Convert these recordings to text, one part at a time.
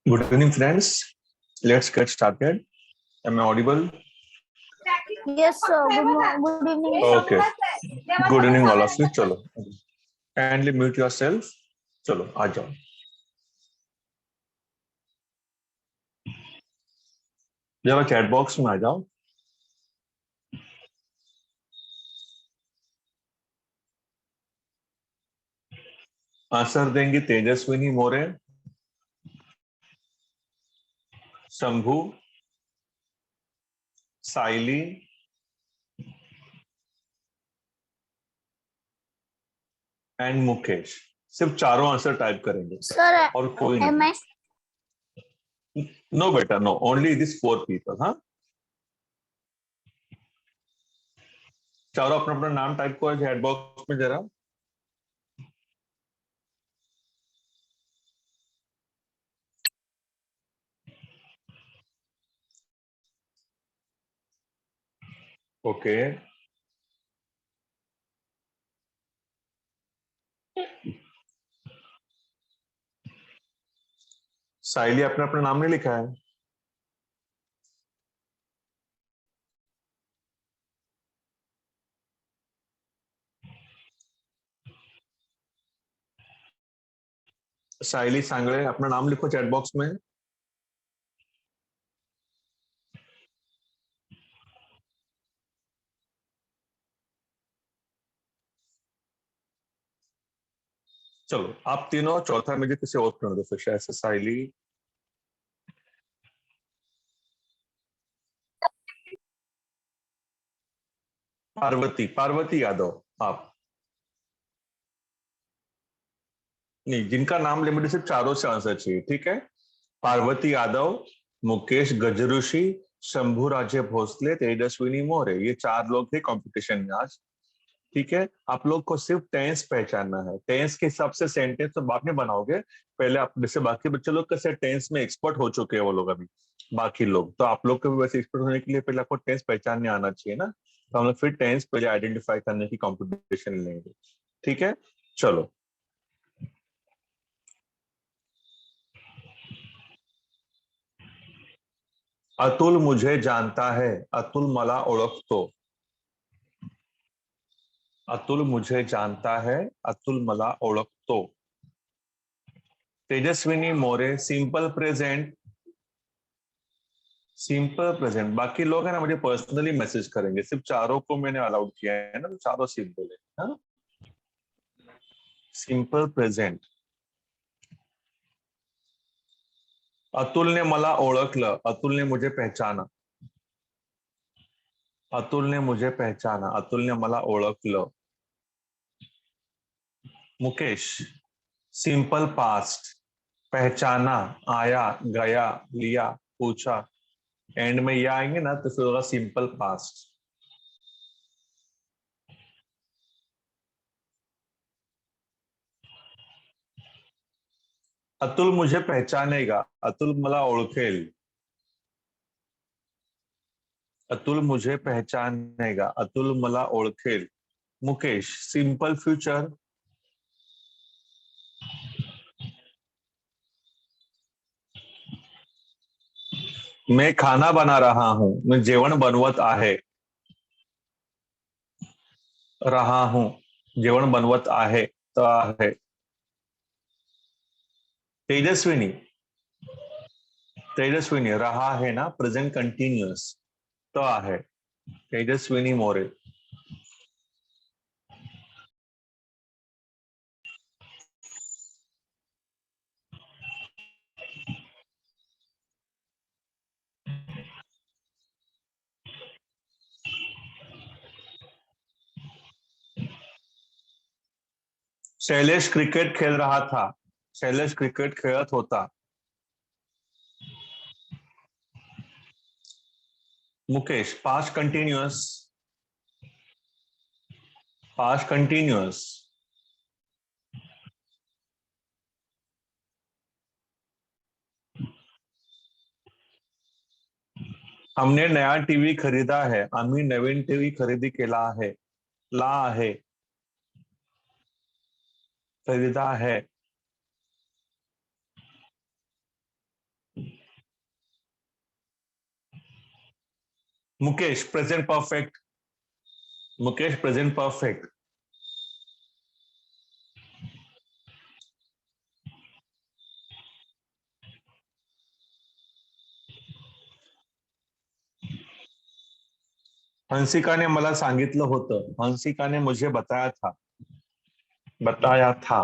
Good evening, friends. Let's get started. Am I audible? Yes, sir. Good evening. Okay. Good evening, all of you. चलो. Kindly mute yourself. चलो, आ जाओ. जरा chat box में आ जाओ. Answer देंगी तेजस्विनी मोरे, शंभू, साइली, and Mukesh. सिर्फ चारों आंसर टाइप करेंगे सर, और कोई नहीं. नो बेटा, नो. Only this 4 people. हाँ, चारों अपना अपना नाम टाइप करो चैट बॉक्स में जरा. ओके. साइली अपना अपना नाम नहीं लिखा है. साइली सांगळे अपना नाम लिखो चैट बॉक्स में. चलो, आप तीनों. चौथा मुझे किसी और करने दो फिर. शायद से साइली, पार्वती यादव. आप नहीं, जिनका नाम ले, मुझे सिर्फ चारों से आंसर चाहिए. ठीक है. पार्वती यादव, मुकेश गजरूशी, शंभू राजे भोसले, तेजस्विनी मोरे. ये 4 लोग थे कंपटीशन में आज. ठीक है. आप लोग को सिर्फ टेंस पहचानना है. टेंस के हिसाब से सेंटेंस तो बाद में बनाओगे. पहले आप, जैसे बाकी बच्चे लोग कैसे टेंस में एक्सपर्ट हो चुके हैं वो लोग अभी, बाकी लोग. तो आप लोग को भी वैसे एक्सपर्ट होने के लिए पहले आपको टेंस पहचानने आना चाहिए ना. तो हम लोग फिर टेंस पहले आइडेंटिफाई करने की कॉम्पिटिशन लेंगे. ठीक है. चलो. अतुल मुझे जानता है. अतुल मला ओळखतो. अतुल मुझे जानता है. अतुल मला ओळखतो. तेजस्विनी मोरे, सिंपल प्रेजेंट. Simple present. बाकी लोग है ना, मुझे पर्सनली मैसेज करेंगे. सिर्फ चारों को मैंने अलाउड किया है ना, तो चारों सिंपल है ना. Simple present. अतुल ने मला ओळखलं. अतुल ने मुझे पहचाना. अतुल ने मुझे पहचाना. अतुल ने मला ओळखलं. Mukesh, simple past. पहचाना, आया, गया, लिया, पूछा. एंड में ये आएंगे ना तो फिर होगा सिंपल पास्ट. अतुल मुझे पहचानेगा. अतुल मला ओळखेल. अतुल मुझे पहचानेगा. अतुल मला ओळखेल. Mukesh, simple future. मैं खाना बना रहा हूं. मैं जेवण बनवत आहे. रहा हूं. जेवण बनवत आहे. तो आहे. तेजस्विनी. तेजस्विनी रहा है ना, प्रेजेंट कंटिन्यूअस. तो आहे. तेजस्विनी मोरे. शैलेश क्रिकेट खेल रहा था. शैलेश क्रिकेट खेलत होता. Mukesh, past continuous. Past continuous. हमने नया टीवी खरीदा है. आम्ही नवीन टीवी खरेदी केला आहे. ला आहे. खरीदा है. Mukesh present perfect. Mukesh present perfect. Hansika ने मला सांगितलं होतं. हंसिका ने मुझे बताया था. बताया था.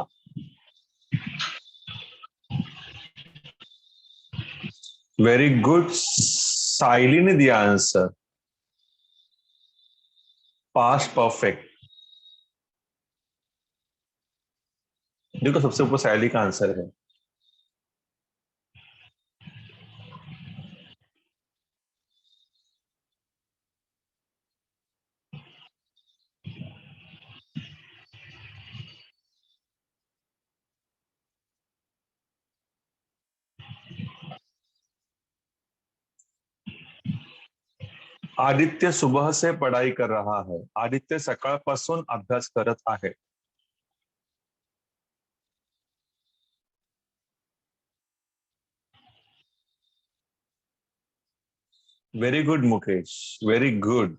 Very good. साइली ने दिया आंसर. Past perfect. देखो सबसे ऊपर साइली का आंसर है. आदित्य सुबह से पढ़ाई कर रहा है. आदित्य सकाळपासून अभ्यास करत आहे. Very good Mukesh. Very good.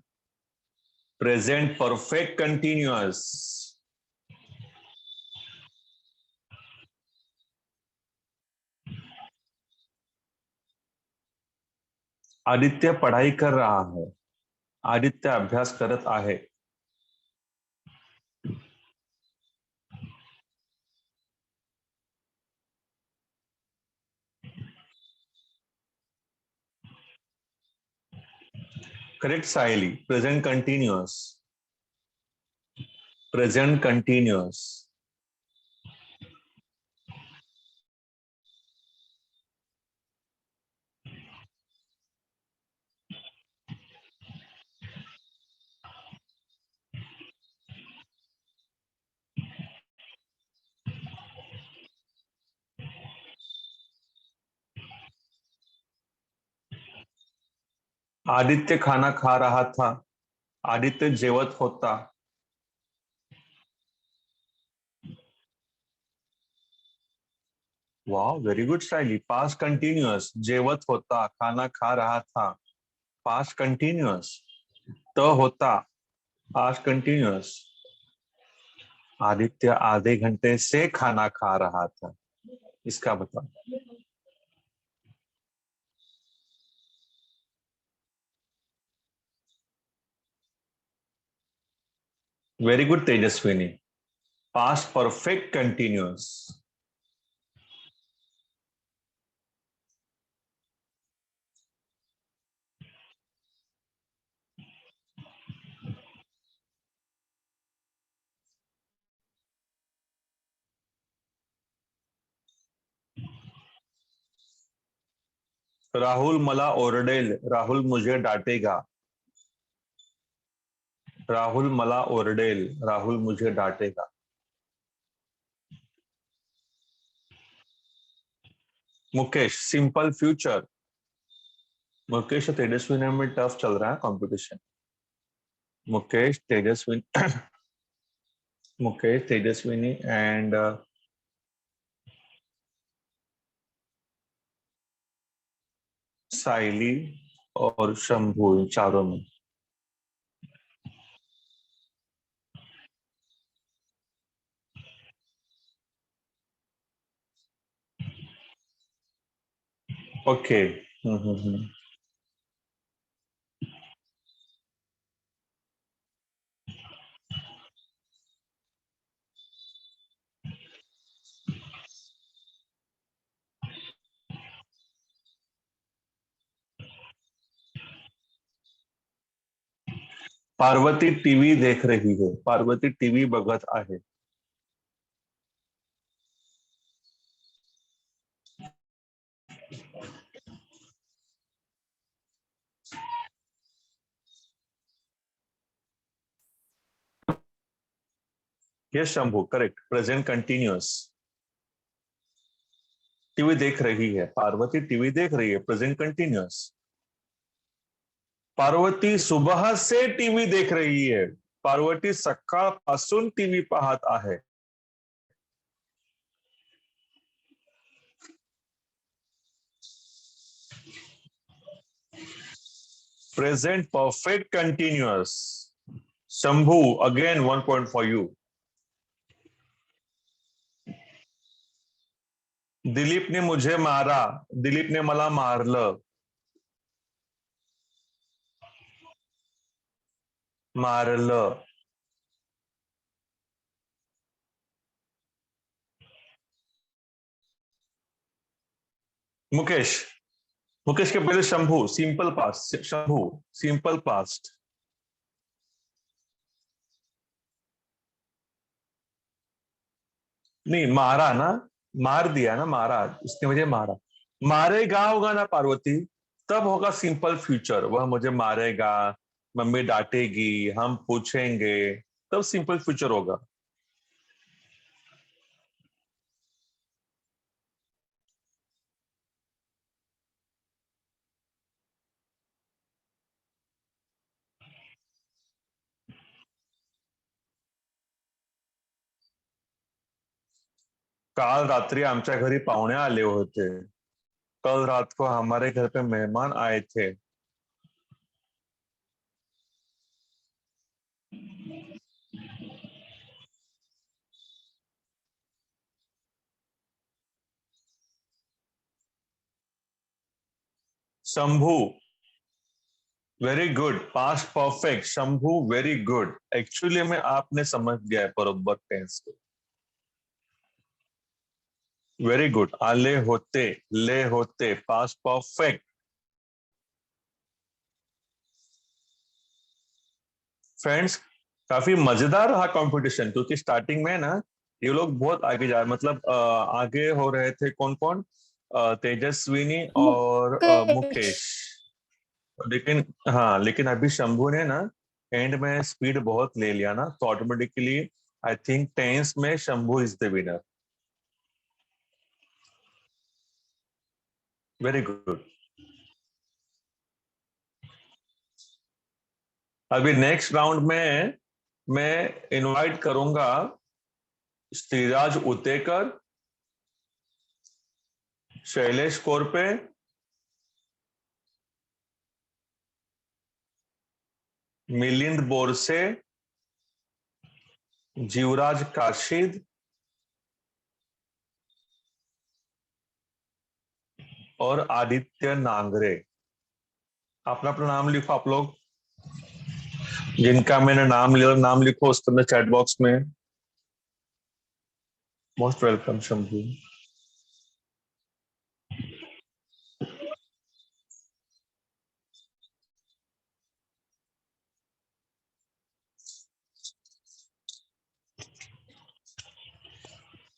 Present perfect continuous. Aditya पढ़ाई कर रहा है. आदित्य अभ्यास करत आहे. Correct Sayali. Present continuous. Present continuous. Aditya खाना खा रहा था. आदित्य जेवत होता. वाह very good Sayali. Past continuous. जेवत होता. खाना खा रहा था. Past continuous. तो होता. Past continuous. आदित्य आधे घंटे से खाना खा रहा था. इसका बताओ. Very good Tejaswini. Past perfect continuous. Rahul मला ओरडेल. राहुल मुझे डांटेगा. राहुल मला ओरडेल. राहुल मुझे डांटेगा. Mukesh simple future. मुकेश और तेजस्विनी में टफ चल रहा है कंपटीशन. मुकेश तेजस्विनी. मुकेश तेजस्विनी एंड साइली और शंभू इन चारों में. ओके. पार्वती टीव्ही देख रही है. पार्वती टीव्ही बघत आहे. Yes Shambhu correct. Present continuous. TV देख रही है. पार्वती टीवी देख रही है. Present continuous. पार्वती सुबह से टीव्ही देख रही है. पार्वती सकाळपासून टीव्ही पाहत आहे. Present perfect continuous. Shambhu, again 1 point for you. दिलीपने मुझे मारा. दिलीपने मला मारलं. मारलं. मुकेश. मुकेश के पहले Shambhu. Simple past. Shambhu simple past. नहीं मारा ना. मार दिया ना. मारा. उसने मुझे मारा. मारेगा होगा ना पार्वती. तब होगा सिंपल फ्यूचर. वह मुझे मारेगा. मम्मी डांटेगी. हम पूछेंगे. तब सिंपल फ्यूचर होगा. काल रात्रि आमच्या घरी पाहुणे आले होते. कल रात को हमारे घर पे मेहमान आए थे. Shambhu very good. Past perfect. Shambhu very good. Actually में आपने समझ गया है बरोबर टेंस को. Very good. आले होते. ले होते. Past perfect. फ्रेंड्स काफी मजेदार रहा कंपटीशन क्योंकि स्टार्टिंग में ना ये लोग बहुत आगे जा मतलब आगे हो रहे थे. कौन कौन. तेजस्विनी और मुकेश. मुकेश. लेकिन हाँ लेकिन अभी शंभू ने ना एंड में स्पीड बहुत ले लिया ना तो ऑटोमेटिकली आई थिंक टेंस में Shambhu is the winner. Very good. अभी नेक्स्ट राउंड में मैं इनवाइट करूंगा श्रीराज उतेकर, शैलेश कोरपे, मिलिंद बोरसे, जीवराज काशिद और आदित्य नांगरे. अपना अपना नाम लिखो आप लोग. जिनका मैंने नाम लिया नाम लिखो उसके अंदर चैट बॉक्स में. Most welcome Shambhu.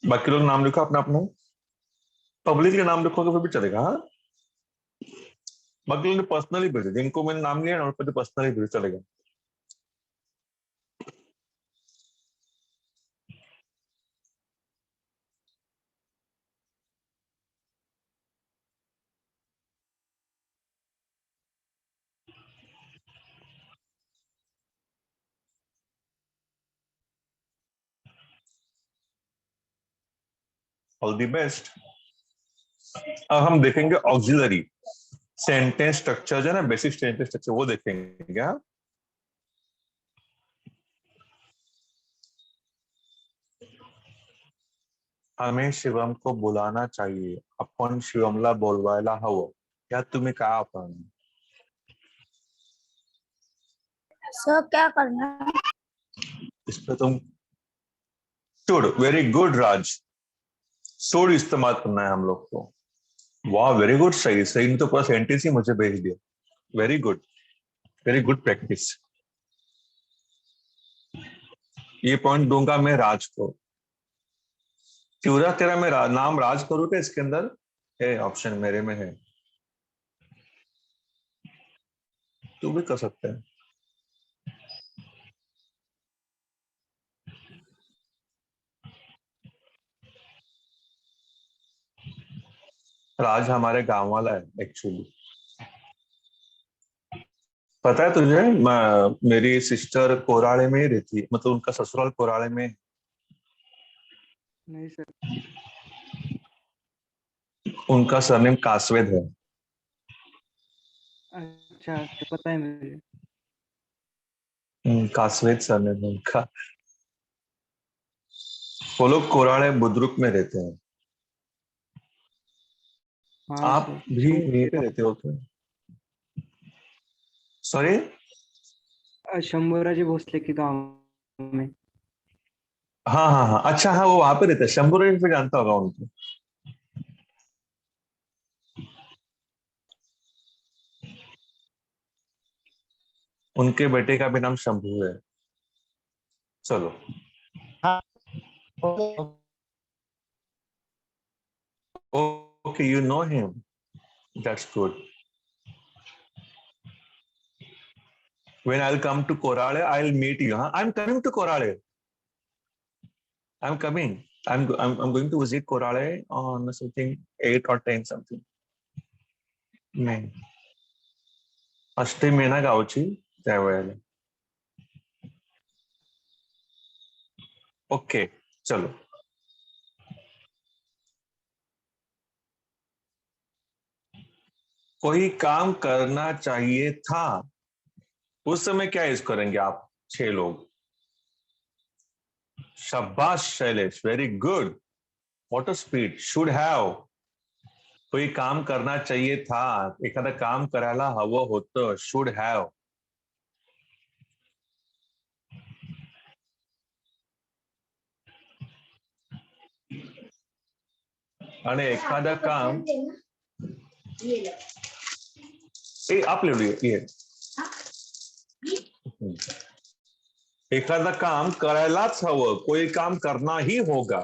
बाकी लोग नाम लिखो अपना अपना. पब्लिक के नाम लिखोगे फिर भी चलेगा. हाँ बाकी लोग पर्सनली भेजो. जिनको मैंने नाम लिया ना उन पर पर्सनली भेजो चलेगा. All the best. अब हम देखेंगे ऑक्सिलरी सेंटेंस स्ट्रक्चर जो है ना बेसिक सेंटेंस स्ट्रक्चर वो देखेंगे. हाँ हमें शिवम को बुलाना चाहिए. आपण शिवमला बोलवायला हवं. या तुम्ही काय आपण. सर क्या करना है? इस पे तुम should. Very good Raj. Should इस्तेमाल करना है हम लोग को. वाह वेरी गुड. सही सही ने तो पूरा सेंटेंस ही मुझे भेज दिया. Very good. Very good practice. ये पॉइंट दूंगा मैं राज को. शिवराज तेरा मैं नाम राज करूँ क्या इसके अंदर. है ऑप्शन मेरे में है. तू भी कर सकते हैं. राज हमारे गांव वाला है एक्चुअली. पता है तुझे मेरी सिस्टर कोराड़े में ही रहती है. मतलब उनका ससुराल कोराड़े में. नहीं सर. उनका सरनेम कासवेद है. अच्छा अच्छा, पता है मुझे। कासवेद सर ने उनका। वो लोग कोराड़े बुद्रुक में रहते हैं। हाँ आप सर, भी यहीं पे रहते हो क्या? सॉरी। शंभूराजे भोसले के गांव में। हाँ हाँ हाँ, अच्छा हाँ, वो वहां पे रहते हैं। शंभू राज पे जानता होगा उनको। उनके बेटे का भी नाम शंभू है। चलो। हाँ, ओ- okay, you know him, that's good. When I'll come to Korale, I'll meet you. Huh? I'm coming to Korale. I'm coming. I'm going to visit Korale on something 8 or 10 something. May. अष्टमी आहे ना गावची त्यावेळेला. Okay, चलो। कोई काम करना चाहिए था, उस समय क्या यूज करेंगे आप 6 लोग? शाबाश Shailesh, very good. What a speed. Should have. कोई काम करना चाहिए था, एखादं काम करायला हवं होतं, शुड हैव. आणि एखादं काम आप ले लो ये. एखादं काम करायलाच हवं, कोई काम करना ही होगा.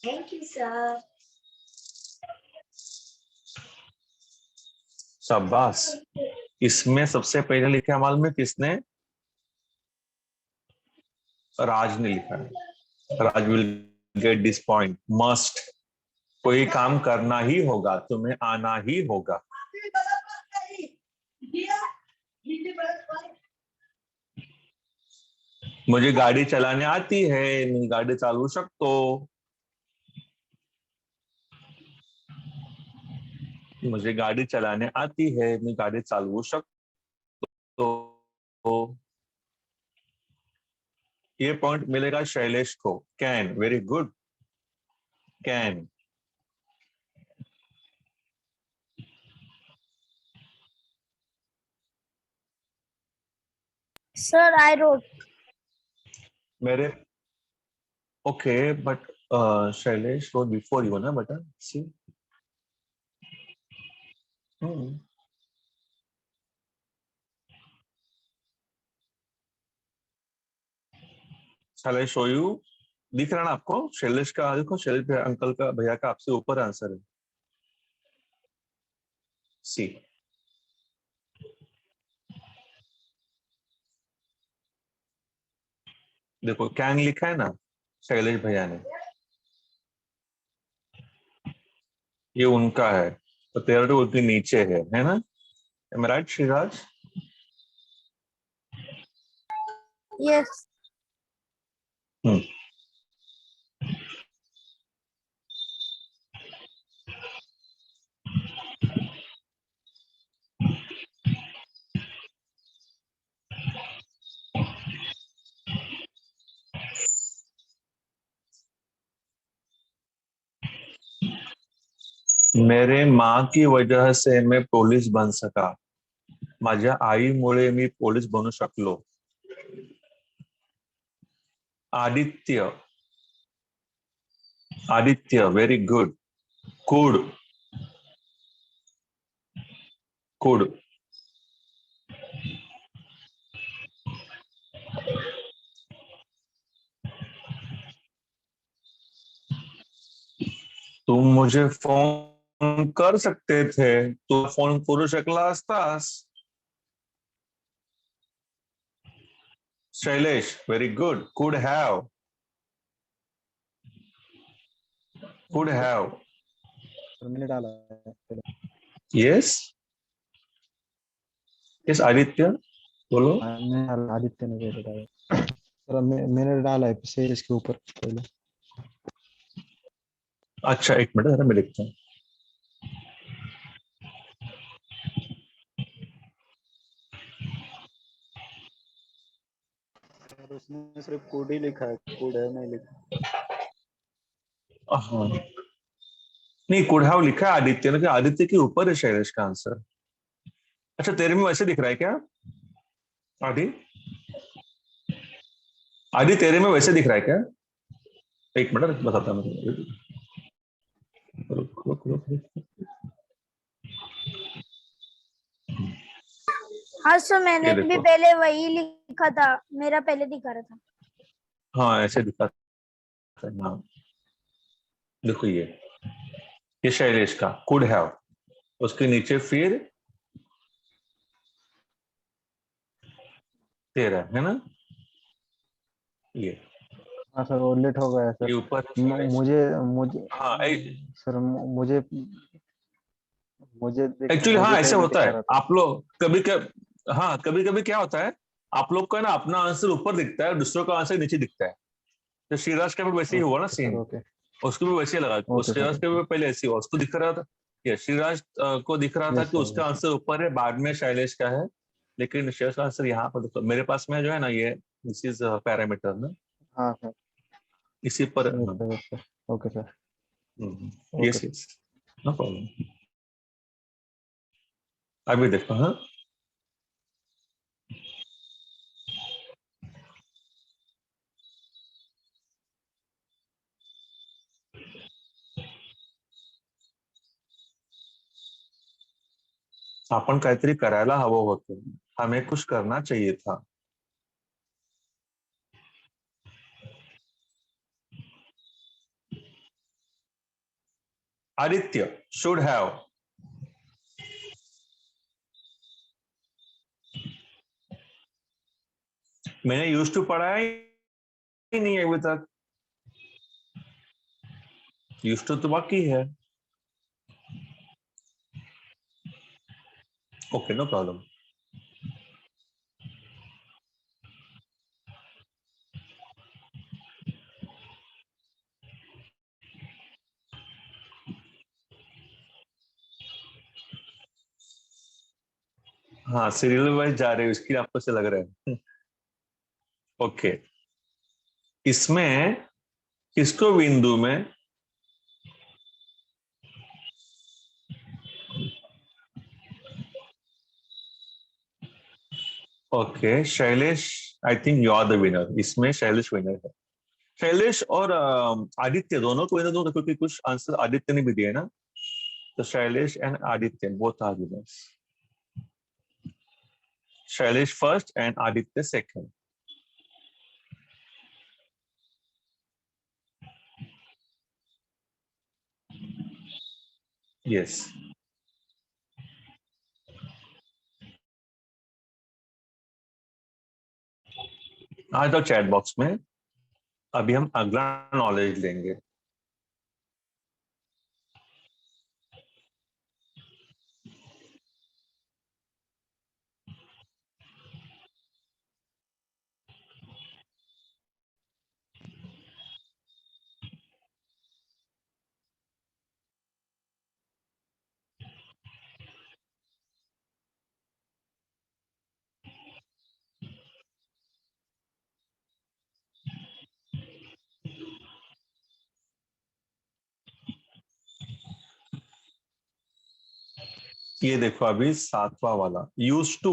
Thank you sir. शाबाश। इसमें सबसे पहले लिखा है मालूम में किसने? राज ने लिखा है। Raj will get this point. Must, कोई काम करना ही होगा, तुम्हें आना ही होगा. मुझे गाड़ी चलाने आती है, मी गाडी चालवू शकतो. मुझे गाड़ी चलाने आती है, मी गाडी चालवू शकतो. ये पॉइंट मिलेगा शैलेश को. Can, very good. Can. Sir I wrote. मेरे okay, but Shailesh wrote before you ना बेटा. सी. Shailesh show you. दिख रहा ना आपको शैलेश का? देखो शैलेश अंकल का, भैया का आपसे ऊपर आंसर है. सी. देखो कैन लिखा है ना शैलेश भैया ने, ये उनका है, तो तेरा तो उनके नीचे है ना? एम आई राइट श्रीराज? यस। मेरे माँ की वजह से मैं पोलीस बन सका. माझ्या आईमुळे मी पोलीस बनू शकलो. Aditya. Aditya, very good. Could. Could. तुम मुझे फोन कर सकते थे, तू फोन करू शकला असतास. Shailesh, very good. Could have. Could have. मैंने डाला है। यस. यस आदित्य, बोलो. हाँ, आदित्य ने पहले डाला सर। मैंने डाला है से इसके ऊपर पहले। अच्छा एक मिनट, जरा मैं लिखता हूँ. उसने सिर्फ कोड ही लिखा है, कोड है नहीं लिखा। हाँ नहीं, कुढ़ाव लिखा है आदित्य ने, कि आदित्य के ऊपर है शैलेश का आंसर। अच्छा तेरे में वैसे दिख रहा है क्या आदि? आदि तेरे में वैसे दिख रहा है क्या? एक मिनट बताता हूँ मैं। रुक, रुक, रुक, रुक। हाँ सर, मैंने ये भी देखो, पहले वही लिखा था, मेरा पहले दिखा रहा था। हाँ ऐसे दिखा था। हाँ देखो, ये शैलेश का कुड हैव, उसके नीचे फिर तेरा है ना, ये हाँ सर, वो लेट हो गया सर। ये ऊपर है मु- शैलेश। मुझे मुझे हाँ सर मुझे एक्चुअली हाँ मुझे ऐसे पहले होता दिखा है। रहा था। आप लोग कभी कभी, हाँ कभी कभी क्या होता है, आप लोग का ना अपना आंसर ऊपर दिखता है, दूसरों का आंसर नीचे दिखता है। तो श्रीराज का भी वैसे ही हुआ ना ओके सर, सेम, ओके। उसको भी वैसे ही लगा। उस ओके श्रीराज सर, का भी पहले ऐसे हुआ, उसको दिख रहा था, ये श्रीराज को दिख रहा था यस कि सर, उसका यस। आंसर ऊपर है, बाद में शैलेश का है। लेकिन श्रेयस का आंसर यहाँ पर देखो, मेरे पास में जो है ना, ये दिस इज पैरामीटर ना, हाँ सर, इसी पर। Yes sir, yes sir. Okay sir, okay yes yes, no problem. अभी देखो, हाँ आपण काहीतरी करायला हवं होतं, हमें कुछ करना चाहिए था। आदित्य शुड हैव, मैंने यूज टू पढ़ा है ही नहीं अभी तक, यूज टू तो बाकी है। Okay no problem. हाँ सीरियल वाइज जा रहे हो, इसकी आपको से लग रहा है। ओके, इसमें किसको बिंदु में, okay Shailesh, I think you are the winner, इसमें शैलेश विनर है। शैलेश और आदित्य दोनों को विनर दो, क्योंकि कुछ आंसर आदित्य ने भी दिए ना, तो Shailesh and Aditya both are winners. Shailesh first and Aditya second. Yes, आ जाओ चैट बॉक्स में, अभी हम अगला नॉलेज लेंगे। ये देखो अभी सातवां वाला, यूज टू,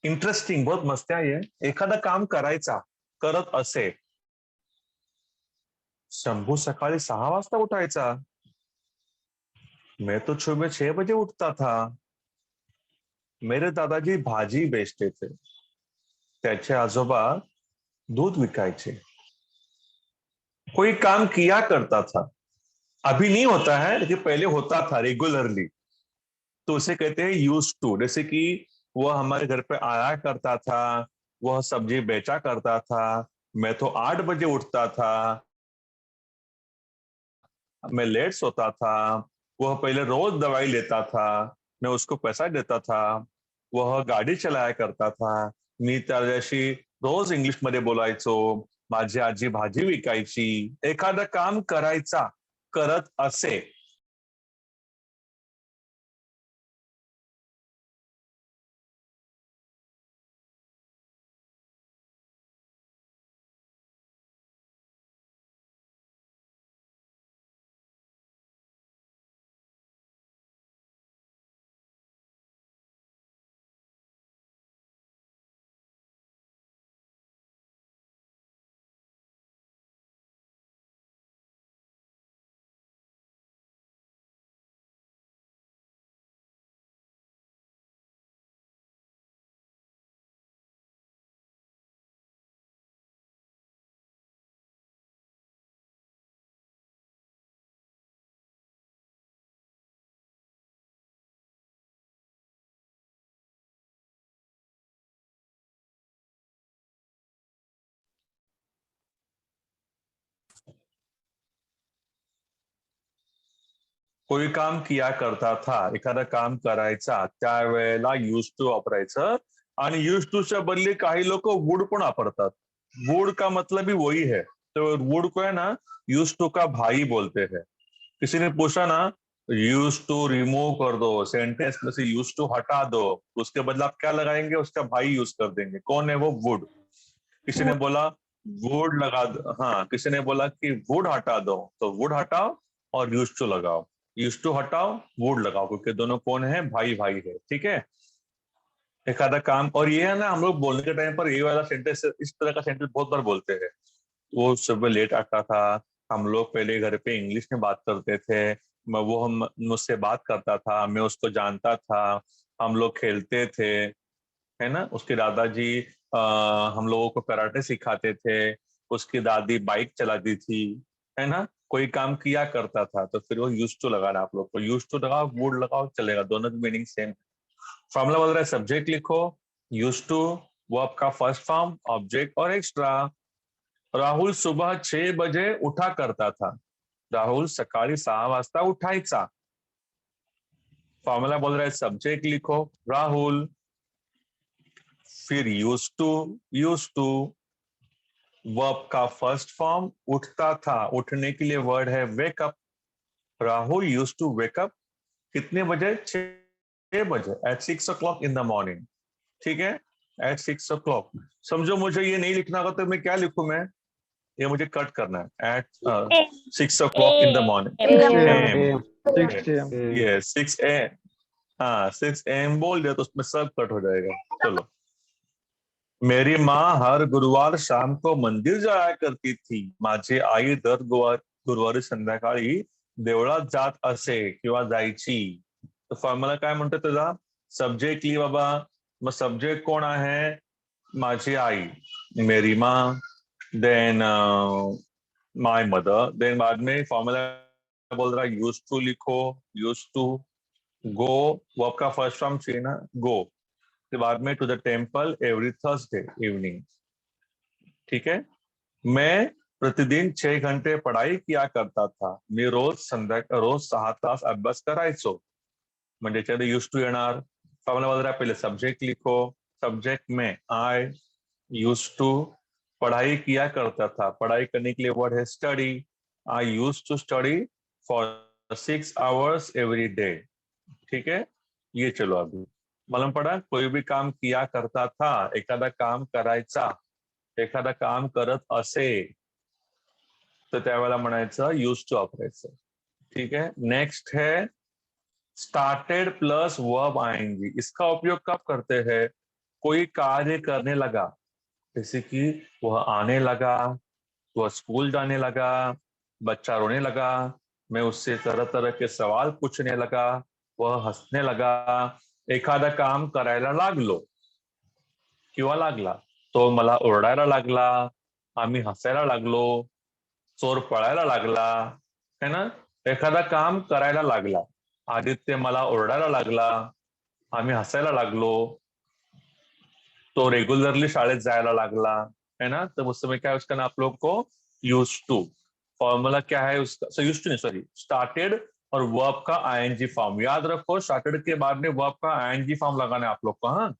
इंटरेस्टिंग, बहुत मस्त आहे ये। एखादा काम करायचा, करत असे, शंभू सकाळी 6 वाजता उठायचा, मैं तो सुबह 6 बजे उठता था, मेरे दादाजी भाजी बेचते थे, त्याचे आजोबा दूध विकायचे, कोई काम किया करता था, अभी नहीं होता है लेकिन पहले होता था रेगुलरली, तो उसे कहते हैं यूज टू। जैसे कि वह हमारे घर पे आया करता था, वह सब्जी बेचा करता था, मैं तो 8 बजे उठता था, मैं लेट सोता था, वह पहले रोज दवाई लेता था, मैं उसको पैसा देता था, वह गाडी चलाया करता था, मी त्याच्याशी रोज इंग्लिश मध्ये बोलायचो, माझी आजी भाजी विकायची, एखादं काम करायचा, करत असे, कोई काम किया करता था, एखादा काम करायचा, त्यावेळेला यूज टू वापरायचं. आणि यूज टूच्या बदली काही लोक वुड पण वापरतात. वुड का मतलब ही वही है. तो वुड को है ना यूज टू का भाई बोलते हैं. किसी ने पूछा ना यूज टू रिमूव कर दो, सेंटेंस में से यूज टू हटा दो, उसके बदले आप क्या लगाएंगे, उसका भाई यूज कर देंगे. कौन है वो? वुड. किसी ने बोला वुड लगा दो, हाँ किसी ने बोला कि वुड हटा दो, तो वुड हटाओ और यूज टू लगाओ. यूज टू हटाओ, वुड लगाओ, क्योंकि दोनों कौन है? भाई भाई है. ठीक है. एखादा काम, और ये है ना हम लोग बोलने के टाइम पर ये वाला सेंटेंस, इस तरह का सेंटेंस बहुत बार बोलते हैं. वो सुबह लेट आता था, हम लोग पहले घर पे इंग्लिश में बात करते थे, वो हम मुझसे बात करता था, मैं उसको जानता था, हम लोग खेलते थे, है ना. उसके दादाजी हम लोगों को कराटे सिखाते थे, उसकी दादी बाइक चलाती थी, है ना. कोई काम किया करता था, तो फिर वो यूज टू लगाना. आप लोग को यूज टू लगाओ, वुड लगाओ, चलेगा, दोनों की मीनिंग सेम. फॉर्मूला बोल रहा है सब्जेक्ट लिखो, यूज टू, वर्ब का फर्स्ट फॉर्म, ऑब्जेक्ट और एक्स्ट्रा. राहुल सुबह 6 बजे उठा करता था. राहुल सकाळी 6 वाजता उठायचा. फॉर्मूला बोल रहा है सब्जेक्ट लिखो, राहुल, फिर यूज टू, वर्ब का फर्स्ट फॉर्म, उठता था, उठने के लिए वर्ड है wake up. Rahul use to wake up कितने बजे? 6 बजे, eight 6 o'clock in the morning. ठीक है, एट 6 o'clock. समझो मुझे ये नहीं लिखना होगा तो मैं क्या लिखूं? मैं ये मुझे कट करना है. At 6 o'clock in the morning. AM. 6 AM. ये 6 AM. हाँ 6 AM बोल दिया तो उसमें सब कट हो जाएगा. चलो. मेरी माँ हर गुरुवार शाम को मंदिर जाया करती थी. माझी आई दर गुरुवारी संध्याकाळी देवळात जात असे किंवा जायची. तर फॉर्म्युला काय म्हणतो तुझा? सब्जेक्ट लिही बाबा. मग सब्जेक्ट कोण आहे? माझी आई, मेरी माँ, देन माय मदर. देन बाद में फॉर्मूला बोल रहा है यूज टू लिखो, यूज टू. गो, वर्ब का फर्स्ट फॉर्म चाहिए ना, गो. के बाद में to the temple every Thursday evening. ठीक है. मैं प्रतिदिन 6 घंटे पढ़ाई किया करता था. मी रोज 6 तास अभ्यास करायचो. म्हणजे याच्यामध्ये यूज टू येणार. फॉर्म्युला बोल रहा है पहले सब्जेक्ट लिखो, सब्जेक्ट में आई, यूज टू, पढ़ाई किया करता था, पढ़ाई करने के लिए वर्ड है study. I use to study for 6 hours every day. ठीक है. ये चलो अभी मालूम पड़ा. कोई भी काम किया करता था, एखादा काम करायचा, एखादा काम करत असे, तर त्यावेळेला म्हणायचं यूज टू वापरायचं. ठीक है. नेक्स्ट है स्टार्टेड प्लस वर्ब आएंगी. इसका उपयोग कब करते हैं? कोई कार्य करने लगा, जैसे कि वह आने लगा, वह स्कूल जाने लगा, बच्चा रोने लगा, मैं उससे तरह तरह के सवाल पूछने लगा, वह हंसने लगा. एखादा काम करायला लागलो किंवा लागला, तो मला ओरडायला लागला, आम्ही हसायला लागलो, चोर पळायला लागला, है ना. एखादा काम करायला लागला, आदित्य मला ओरडायला लागला, आम्ही हसायला लागलो, तो रेगुलरली शाळेत जायला लागला, है ना. तो उस समय क्या है उसका ना आप लोग को यूज टू. फॉर्मूला क्या है उसका? यूज टू नहीं, सॉरी, स्टार्टेड और वर्ब का आईएनजी फॉर्म. याद रखो स्टार्टेड के बाद में वर्ब का आईएनजी फॉर्म लगाना है आप लोग को. हाँ,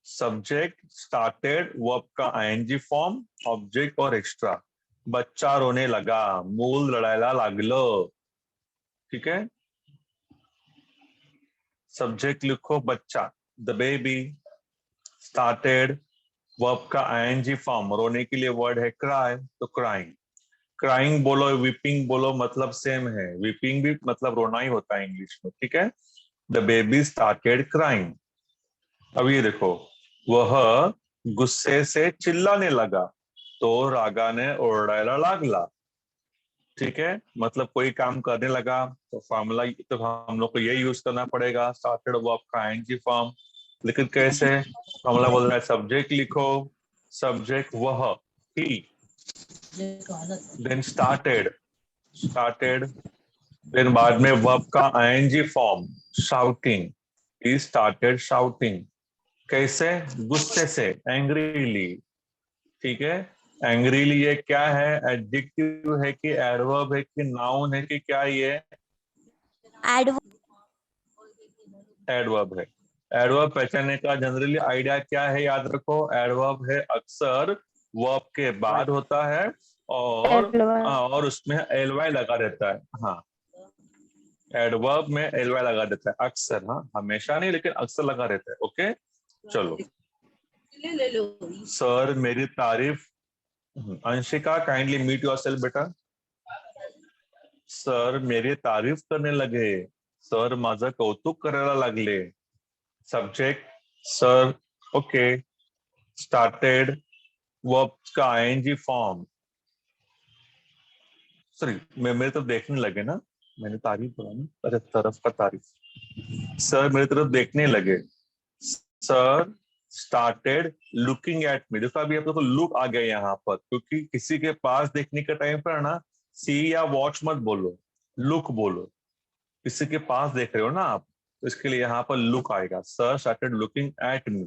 सब्जेक्ट, स्टार्टेड, वर्ब का आईएनजी फॉर्म, ऑब्जेक्ट और एक्स्ट्रा. बच्चा रोने लगा, मूल लढायला लागलं. ठीक है. सब्जेक्ट लिखो बच्चा, द बेबी. स्टार्टेड, वर्ब का आईएनजी फॉर्म, रोने के लिए वर्ड है क्राई, तो क्राइंग. क्राइंग बोलो, वीपिंग बोलो, मतलब सेम है. वीपिंग भी मतलब रोना ही होता है इंग्लिश में. ठीक है. The baby started crying. अब ये देखो, वह गुस्से से चिल्लाने लगा, तो रागाने ओरडायला लागला. ठीक है. मतलब कोई काम करने लगा, तो फॉर्मूला तो हम लोग को ये यूज करना पड़ेगा, स्टार्टेड वर्ब का आईएनजी फॉर्म. लेकिन कैसे? फॉर्मूला बोल रहा है सब्जेक्ट लिखो, सब्जेक्ट वह, ही, देन स्टार्टेड, देन बाद में वर्ब का ING form, shouting, he started shouting. कैसे? गुस्से से, एंग्रीली. ठीक है. एंग्रीली ये क्या है? एडजेक्टिव है कि एडवर्ब है कि नाउन है कि क्या ये? एडवर्ब है। एडवर्ब पहचानने का जनरली आइडिया क्या है? याद रखो, एडवर्ब है अक्सर वर्ब के बाद होता है और उसमें एल वाई लगा रहता है। हाँ, एडवर्ब में एल वाई लगा देता है अक्सर। हाँ, हमेशा नहीं लेकिन अक्सर लगा रहता है। ओके, चलो। सर मेरी तारीफ। अंशिका काइंडली मीट योरसेल्फ बेटा। सर मेरी तारीफ करने लगे, सर माझं कौतुक करायला लागले। Subject sir, okay. Started verb का आईएनजी फॉर्म। सॉरी, मेरे तरफ देखने लगे ना, मैंने तारीफ बोला ना, अरे तरफ का तारीफ। सर मेरी तरफ देखने लगे, sir started looking at me. देखो अभी आप लोग को लुक आ गया यहाँ पर, क्योंकि किसी के पास देखने के टाइम पर ना सी या वॉच मत बोलो, लुक बोलो। किसी के पास देख रहे हो ना आप, तो इसके लिए यहाँ पर लुक आएगा। Sir started looking at me,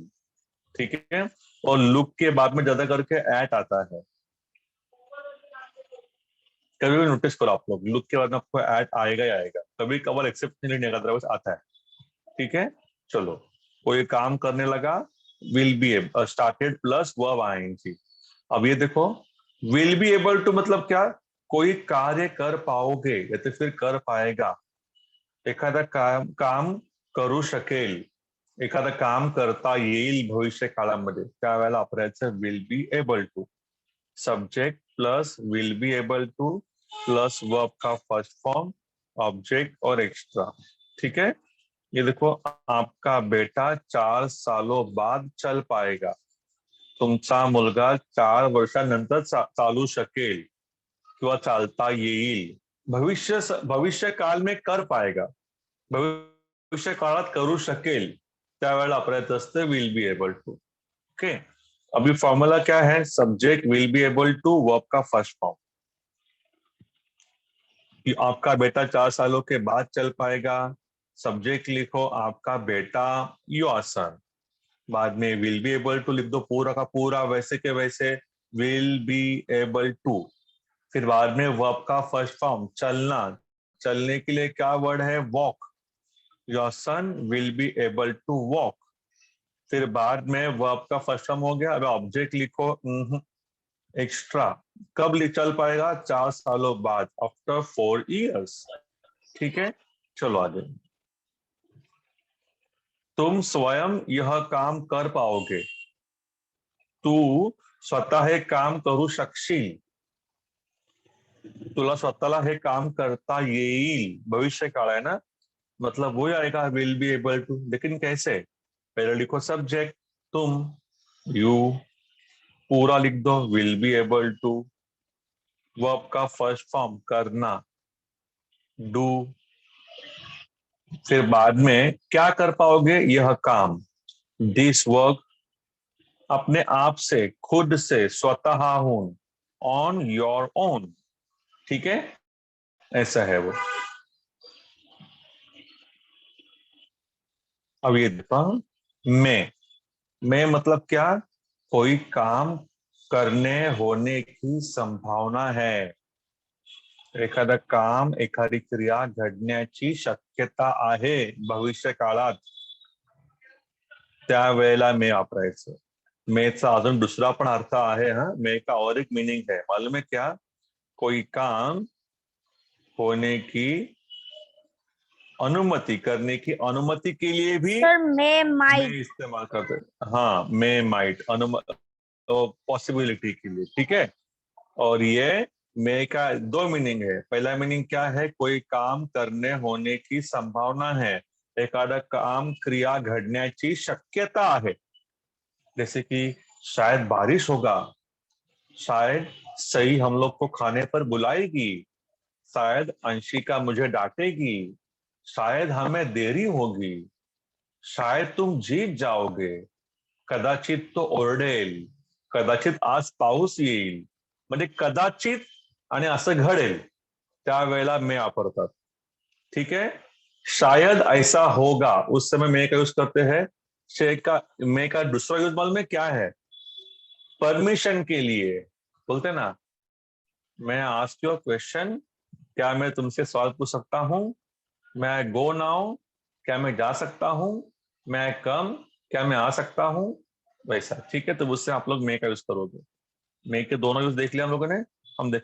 ठीक है। और लुक के बाद में ज्यादा करके एट आता है। कभी भी नोटिस करो आप लोग, लुक के बाद में आपको एट आएगा ही आएगा, कभी कभार एक्सेप्शनली नहीं आता, बस आता है। ठीक है, चलो। कोई काम करने लगा, will be started plus verb ING. अब ये देखो, विल बी एबल टू मतलब क्या? कोई कार्य कर पाओगे या तो फिर कर पाएगा। एखादा काम करू शकेल, एखादा काम करता येईल भविष्य काळामध्ये, त्यावेळेला वापरायचं will be able to. Subject plus will be able to plus verb का फर्स्ट फॉर्म, ऑब्जेक्ट और एक्स्ट्रा। ठीक है, ये देखो, आपका बेटा 4 सालों बाद चल पाएगा। तुमचा मुलगा 4 वर्षानंतर चालू शकेल किंवा चालता येईल। भविष्य काल में कर पाएगा, भविष्य काळात करू शकेल, त्यावेळेला वापरायचं असतं will be able to. Okay, अभी फॉर्मूला क्या है? Subject will be able to verb का फर्स्ट फॉर्म। आपका बेटा 4 सालों के बाद चल पाएगा। सब्जेक्ट लिखो आपका बेटा, योर सन। बाद में विल बी एबल टू लिख दो, पूरा का पूरा वैसे के वैसे, विल बी एबल टू। फिर बाद में वर्ब का फर्स्ट फॉर्म चलना, चलने के लिए क्या वर्ड है? Walk. Your son will be able to walk. फिर बाद में वर्ब का फर्स्ट फॉर्म हो गया। अब ऑब्जेक्ट लिखो एक्स्ट्रा। कब चल पाएगा? 4 सालों बाद, आफ्टर 4 years। ठीक है, चलो आगे। तुम स्वयं यह काम कर पाओगे, तू स्वतः हे काम करू शकशील, तुला स्वतःला हे काम करता येईल। भविष्य काल है ना, मतलब वो आएगा विल बी एबल टू। लेकिन कैसे? पहले लिखो सब्जेक्ट तुम, यू, पूरा लिख दो will be able to, verb का फर्स्ट फॉर्म करना, डू। फिर बाद में क्या कर पाओगे? यह काम, दिस वर्क, अपने आप से, खुद से, स्वतः हूं, ऑन योर ओन। ठीक है, ऐसा है वो। अब ये देखो, मैं मतलब क्या? कोई काम करने होने की संभावना है। एखादा काम, एखादी क्रिया घडण्याची शक्यता आहे भविष्य काळात, त्यावेळेला मे वापरायचं। मेचा अजून दूसरा पण अर्थ आहे। हा, मे का और एक मीनिंग है, मालूम है क्या? कोई काम होने की अनुमति, करने की अनुमति के लिए भी सर मैं मे माइट। इस्तेमाल करते हैं। हाँ, मे माइट, पॉसिबिलिटी के लिए। ठीक है, और ये मे का 2 मीनिंग है। पहला मीनिंग क्या है? कोई काम करने होने की संभावना है, एखादा काम, क्रिया घडण्याची शक्यता है। जैसे कि शायद बारिश होगा, शायद सही हम लोग को खाने पर बुलाएगी, शायद अंशिका मुझे डांटेगी, शायद हमें देरी होगी, शायद तुम जीत जाओगे, कदाचित तो ओरडेल, कदाचित आज पाऊस येईल। म्हणजे कदाचित आणि असं घडेल, त्यावेळेला मे वापरतात। ठीक है, शायद ऐसा होगा, उस समय मे का यूज करते हैं। मे का दूसरा यूज मालूम में क्या है? परमिशन के लिए। बोलते ना, मैं आस्क यू क्वेश्चन, क्या मैं तुमसे सवाल पूछ सकता हूँ? मैं गो नाउ, क्या मैं जा सकता हूँ? मैं कम, क्या मैं आ सकता हूँ? वैसा, ठीक है। तो उससे आप लोग मे का यूज करोगे। मे के दोनों यूज देख लिया हम लोगों ने। हम देख